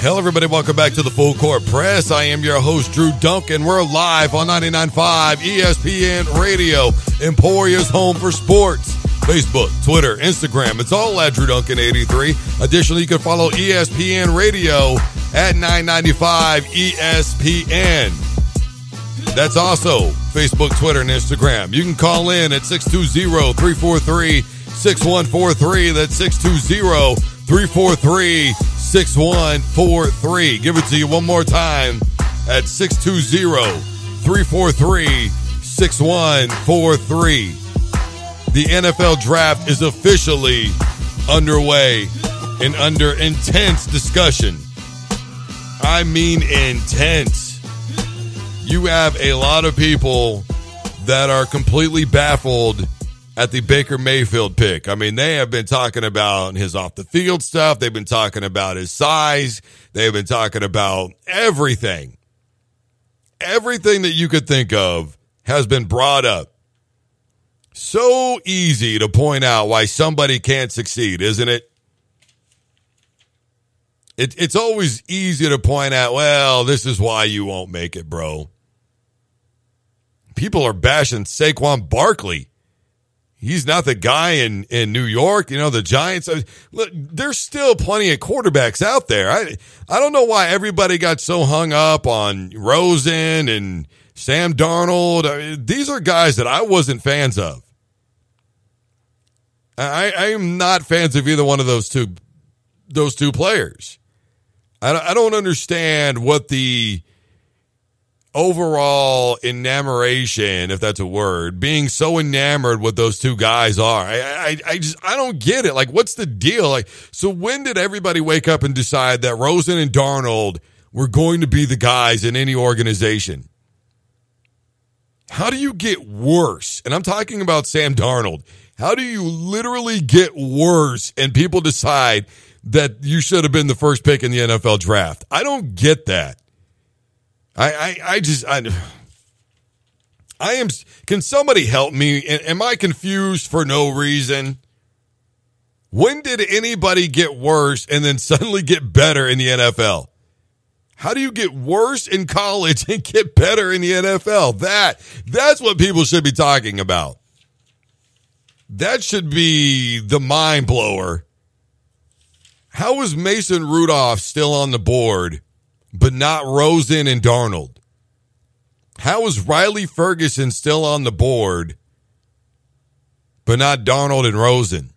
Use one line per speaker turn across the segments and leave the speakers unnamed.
Hello, everybody. Welcome back to the Full Court Press. I am your host, Drew Duncan. We're live on 99.5 ESPN Radio, Emporia's home for sports. Facebook, Twitter, Instagram. It's all at Drew Duncan 83. Additionally, you can follow ESPN Radio at 995 ESPN. That's also Facebook, Twitter, and Instagram. You can call in at 620-343-6143. That's 620-343-6143. Give it to you one more time at 620-343-6143. The NFL draft is officially underway and under intense discussion. I mean intense. You have a lot of people that are completely baffled at the Baker Mayfield pick. I mean, they have been talking about his off-the-field stuff. They've been talking about his size. They've been talking about everything. Everything that you could think of has been brought up. So easy to point out why somebody can't succeed, isn't it? It's always easy to point out, well, this is why you won't make it, bro. People are bashing Saquon Barkley. He's not the guy in New York, you know, the Giants. Look, there's still plenty of quarterbacks out there. I don't know why everybody got so hung up on Rosen and Sam Darnold. I mean, these are guys that I wasn't fans of. I am not fans of either one of those two players. I don't understand what the overall enamoration, if that's a word, being so enamored with those two guys are. I don't get it. Like, what's the deal? Like, so when did everybody wake up and decide that Rosen and Darnold were going to be the guys in any organization? How do you get worse? And I'm talking about Sam Darnold. How do you literally get worse and people decide that you should have been the first pick in the NFL draft? I don't get that. I am. Can somebody help me? Am I confused for no reason? When did anybody get worse and then suddenly get better in the NFL? How do you get worse in college and get better in the NFL? That's what people should be talking about. That should be the mind blower. How is Mason Rudolph still on the board, but not Rosen and Darnold? How is Riley Ferguson still on the board, but not Darnold and Rosen?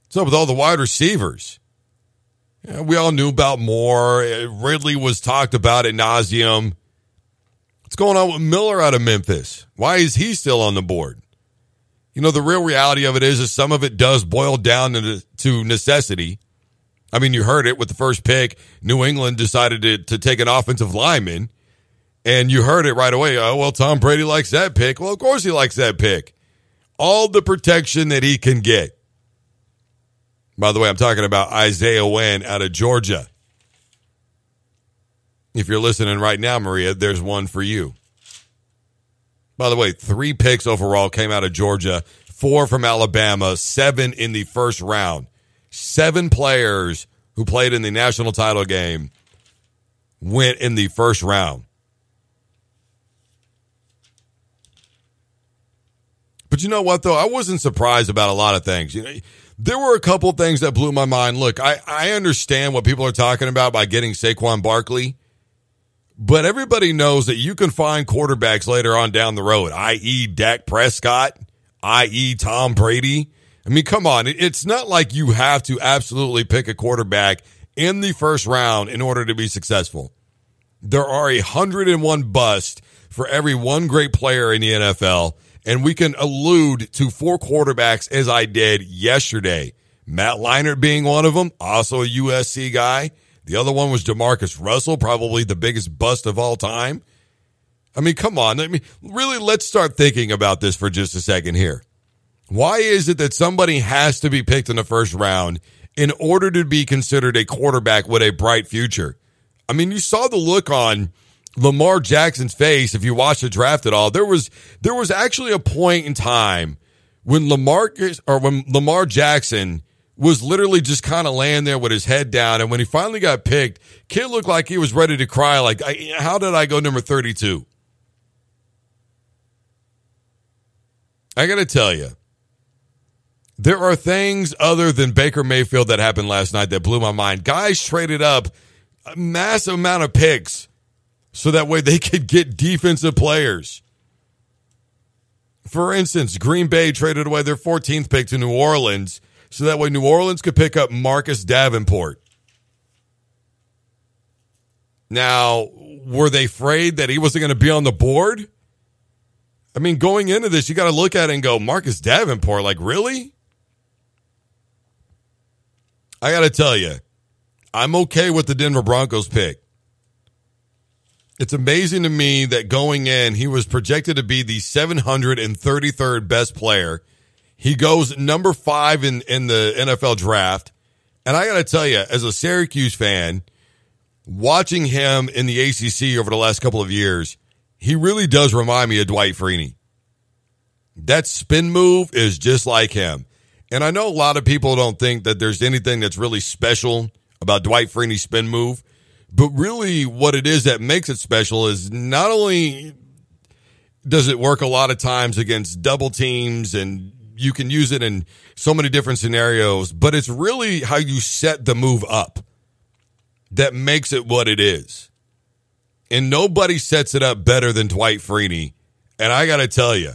What's up with all the wide receivers? Yeah, we all knew about Moore. Ridley was talked about ad nauseum. What's going on with Miller out of Memphis? Why is he still on the board? You know, the real reality of it is some of it does boil down to necessity. I mean, you heard it with the first pick. New England decided to take an offensive lineman, and you heard it right away. Oh, well, Tom Brady likes that pick. Well, of course he likes that pick. All the protection that he can get. By the way, I'm talking about Isaiah Wynn out of Georgia. If you're listening right now, Maria, there's one for you. By the way, 3 picks overall came out of Georgia, 4 from Alabama, 7 in the first round. 7 players who played in the national title game went in the first round. But you know what, though? I wasn't surprised about a lot of things. You know, there were a couple things that blew my mind. Look, I understand what people are talking about by getting Saquon Barkley. But everybody knows that you can find quarterbacks later on down the road, i.e. Dak Prescott, i.e. Tom Brady. I mean, come on. It's not like you have to absolutely pick a quarterback in the first round in order to be successful. There are 101 busts for every one great player in the NFL, and we can allude to 4 quarterbacks as I did yesterday. Matt Leinart being one of them, also a USC guy. The other one was DeMarcus Russell, probably the biggest bust of all time. I mean, come on. I mean, really, let's start thinking about this for just a second here. Why is it that somebody has to be picked in the first round in order to be considered a quarterback with a bright future? I mean, you saw the look on Lamar Jackson's face if you watched the draft at all. There was actually a point in time when Lamar Jackson was literally just kind of laying there with his head down. And when he finally got picked, kid looked like he was ready to cry. Like, how did I go number 32? I got to tell you, there are things other than Baker Mayfield that happened last night that blew my mind. Guys traded up a massive amount of picks so that way they could get defensive players. For instance, Green Bay traded away their 14th pick to New Orleans so that way New Orleans could pick up Marcus Davenport. Now, were they afraid that he wasn't going to be on the board? I mean, going into this, you got to look at it and go, Marcus Davenport, like, really? I got to tell you, I'm okay with the Denver Broncos pick. It's amazing to me that going in, he was projected to be the 733rd best player. He goes number 5 in the NFL draft. And I got to tell you, as a Syracuse fan, watching him in the ACC over the last couple of years, he really does remind me of Dwight Freeney. That spin move is just like him. And I know a lot of people don't think that there's anything that's really special about Dwight Freeney's spin move. But really what it is that makes it special is not only does it work a lot of times against double teams and you can use it in so many different scenarios, but it's really how you set the move up that makes it what it is. And nobody sets it up better than Dwight Freeney. And I got to tell you,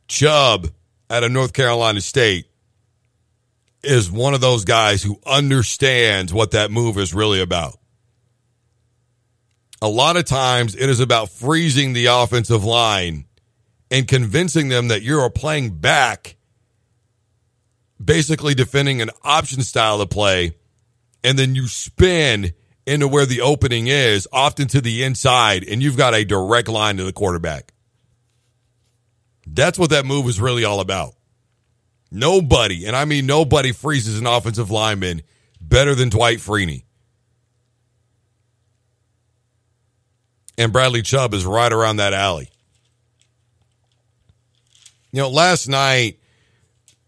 Chubb out of North Carolina State is one of those guys who understands what that move is really about. A lot of times it is about freezing the offensive line and convincing them that you're playing back, basically defending an option style of play, and then you spin into where the opening is, often to the inside, and you've got a direct line to the quarterback. That's what that move is really all about. Nobody, and I mean nobody, freezes an offensive lineman better than Dwight Freeney. And Bradley Chubb is right around that alley. You know, last night,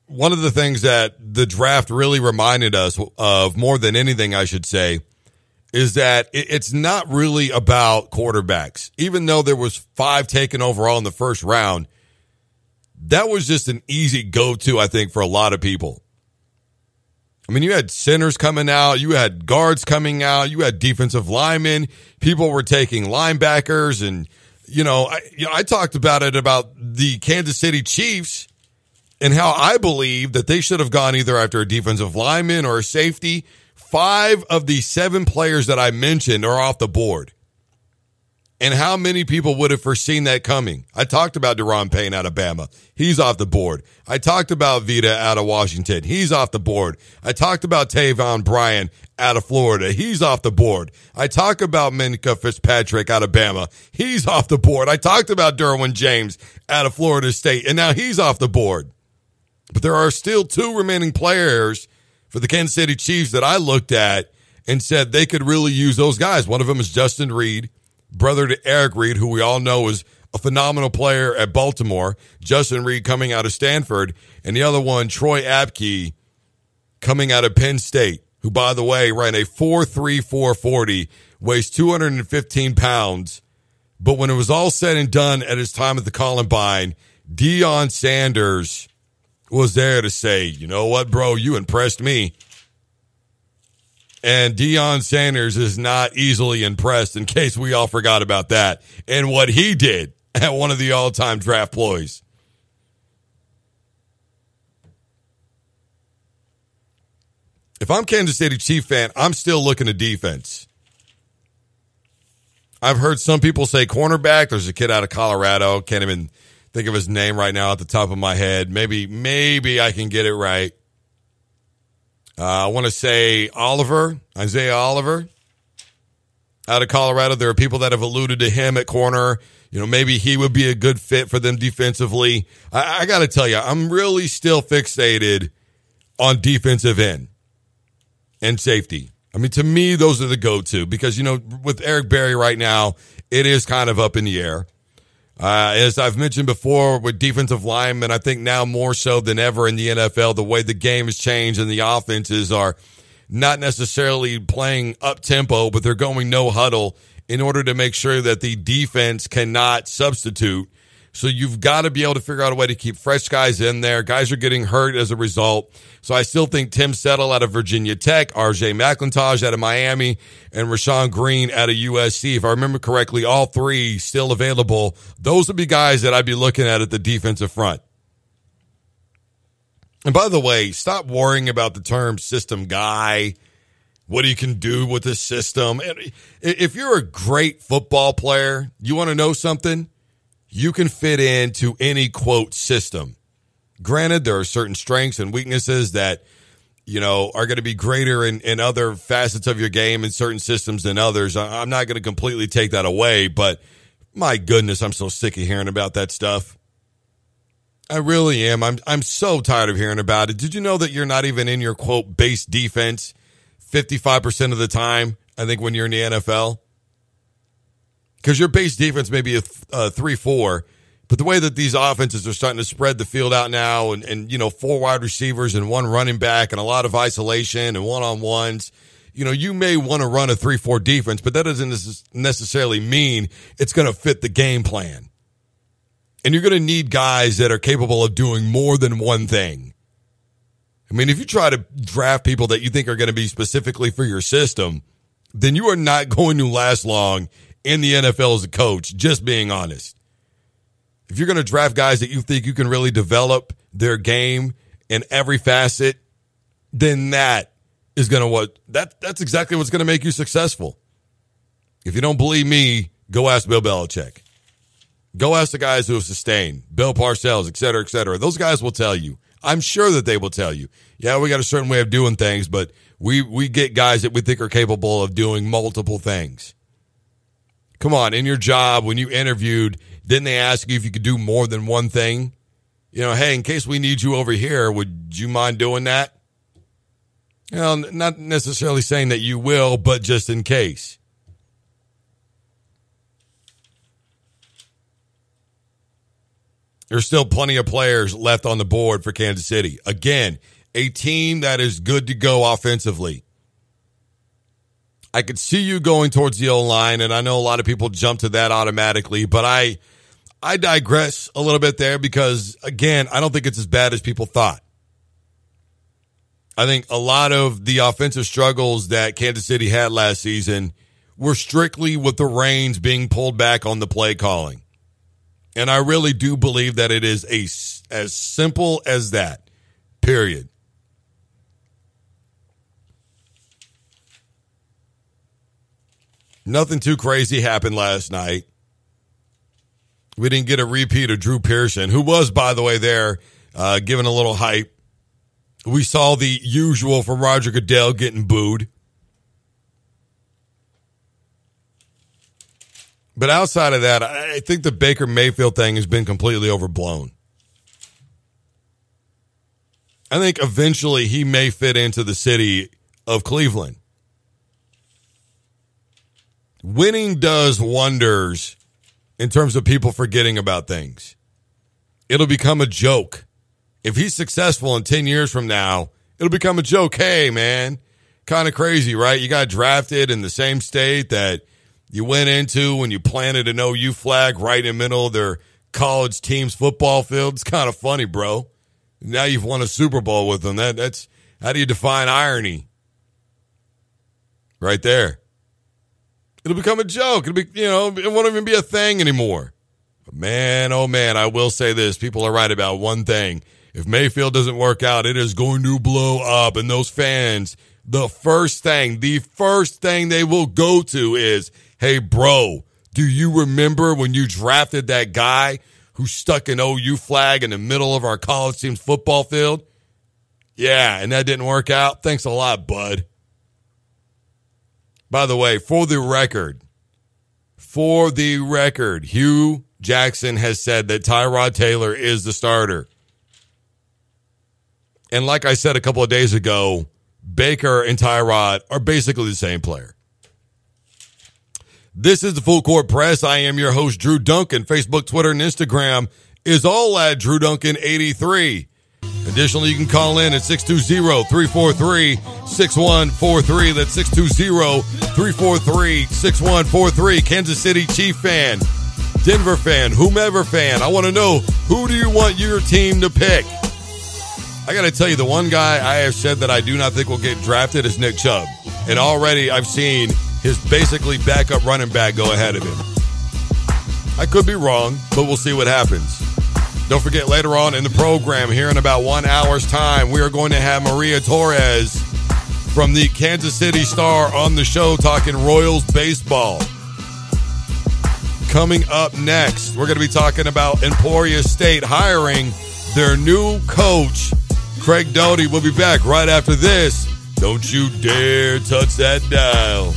one of the things that the draft really reminded us of, more than anything, I should say, is that it's not really about quarterbacks. Even though there was 5 taken overall in the first round, that was just an easy go-to, I think, for a lot of people. I mean, you had centers coming out, you had guards coming out, you had defensive linemen, people were taking linebackers, and, I talked about it about the Kansas City Chiefs and how I believe that they should have gone either after a defensive lineman or a safety. 5 of the 7 players that I mentioned are off the board. And how many people would have foreseen that coming? I talked about Deron Payne out of Bama. He's off the board. I talked about Vita out of Washington. He's off the board. I talked about Tavon Bryan out of Florida. He's off the board. I talked about Minkah Fitzpatrick out of Bama. He's off the board. I talked about Derwin James out of Florida State, and now he's off the board. But there are still 2 remaining players for the Kansas City Chiefs that I looked at and said they could really use those guys. One of them is Justin Reed, brother to Eric Reed, who we all know is a phenomenal player at Baltimore. Justin Reed coming out of Stanford. And the other one, Troy Apke, coming out of Penn State, who, by the way, ran a 4.34 40, weighs 215 pounds. But when it was all said and done at his time at the Columbine, Deion Sanders was there to say, you know what, bro, you impressed me. And Deion Sanders is not easily impressed, in case we all forgot about that, and what he did at one of the all-time draft ploys. If I'm Kansas City Chief fan, I'm still looking at defense. I've heard some people say cornerback. There's a kid out of Colorado. Can't even think of his name right now at the top of my head. Maybe I can get it right. I want to say Isaiah Oliver out of Colorado. There are people that have alluded to him at corner. Maybe he would be a good fit for them defensively. I got to tell you, I'm really still fixated on defensive end and safety. I mean, to me, those are the go-to because, with Eric Berry right now, it is kind of up in the air. As I've mentioned before with defensive linemen, I think now more so than ever in the NFL, the way the game has changed and the offenses are not necessarily playing up tempo, but they're going no huddle in order to make sure that the defense cannot substitute. So you've got to be able to figure out a way to keep fresh guys in there. Guys are getting hurt as a result. So I still think Tim Settle out of Virginia Tech, RJ McIntosh out of Miami, and Rashawn Green out of USC. If I remember correctly, all three still available. Those would be guys that I'd be looking at the defensive front. And by the way, stop worrying about the term system guy, what he can do with the system. If you're a great football player, you want to know something? You can fit into any, quote, system. Granted, there are certain strengths and weaknesses that, are going to be greater in other facets of your game in certain systems than others. I'm not going to completely take that away, but my goodness, I'm so sick of hearing about that stuff. I really am. I'm so tired of hearing about it. Did you know that you're not even in your, quote, base defense 55% of the time, I think, when you're in the NFL? Because your base defense may be a 3-4, but the way that these offenses are starting to spread the field out now and 4 wide receivers and 1 running back and a lot of isolation and one-on-ones, you may want to run a 3-4 defense, but that doesn't necessarily mean it's going to fit the game plan. And you're going to need guys that are capable of doing more than one thing. I mean, if you try to draft people that you think are going to be specifically for your system, then you are not going to last long in the NFL as a coach, just being honest. If you're going to draft guys that you think you can really develop their game in every facet, then that's exactly what's going to make you successful. If you don't believe me, go ask Bill Belichick. Go ask the guys who have sustained, Bill Parcells, et cetera, et cetera. Those guys will tell you. I'm sure that they will tell you. Yeah, we got a certain way of doing things, but we get guys that we think are capable of doing multiple things. Come on, in your job, when you interviewed, didn't they ask you if you could do more than one thing? Hey, in case we need you over here, would you mind doing that? Not necessarily saying that you will, but just in case. There's still plenty of players left on the board for Kansas City. Again, a team that is good to go offensively. I could see you going towards the O-line, and I know a lot of people jump to that automatically, but I digress a little bit there because, again, I don't think it's as bad as people thought. I think a lot of the offensive struggles that Kansas City had last season were strictly with the reins being pulled back on the play calling. And I really do believe that it is as simple as that, period. Nothing too crazy happened last night. We didn't get a repeat of Drew Pearson, who was, by the way, there giving a little hype. We saw the usual from Roger Goodell getting booed. But outside of that, I think the Baker Mayfield thing has been completely overblown. I think eventually he may fit into the city of Cleveland. Winning does wonders in terms of people forgetting about things. It'll become a joke. If he's successful in 10 years from now, it'll become a joke. Hey, man, kind of crazy, right? You got drafted in the same state that you went into when you planted an OU flag right in the middle of their college team's football field. It's kind of funny, bro. Now you've won a Super Bowl with them. That's how do you define irony? Right there. It'll become a joke. It'll be, it won't even be a thing anymore. But man, oh man, I will say this. People are right about one thing. If Mayfield doesn't work out, it is going to blow up. And those fans, the first thing they will go to is, hey, bro, do you remember when you drafted that guy who stuck an OU flag in the middle of our college team's football field? Yeah, and that didn't work out. Thanks a lot, bud. By the way, for the record, Hugh Jackson has said that Tyrod Taylor is the starter. And like I said a couple of days ago, Baker and Tyrod are basically the same player. This is the Full Court Press. I am your host, Drew Duncan. Facebook, Twitter, and Instagram is all at Drew Duncan 83. Additionally, you can call in at 620-343-6143. That's 620-343-6143. Kansas City Chief fan, Denver fan, whomever fan. I want to know, who do you want your team to pick? I got to tell you, the one guy I have said that I do not think will get drafted is Nick Chubb. And already I've seen his basically backup running back go ahead of him. I could be wrong, but we'll see what happens. Don't forget, later on in the program, here in about 1 hour's time, we are going to have Maria Torres from the Kansas City Star on the show talking Royals baseball. Coming up next, we're going to be talking about Emporia State hiring their new coach, Craig Doty. We'll be back right after this. Don't you dare touch that dial.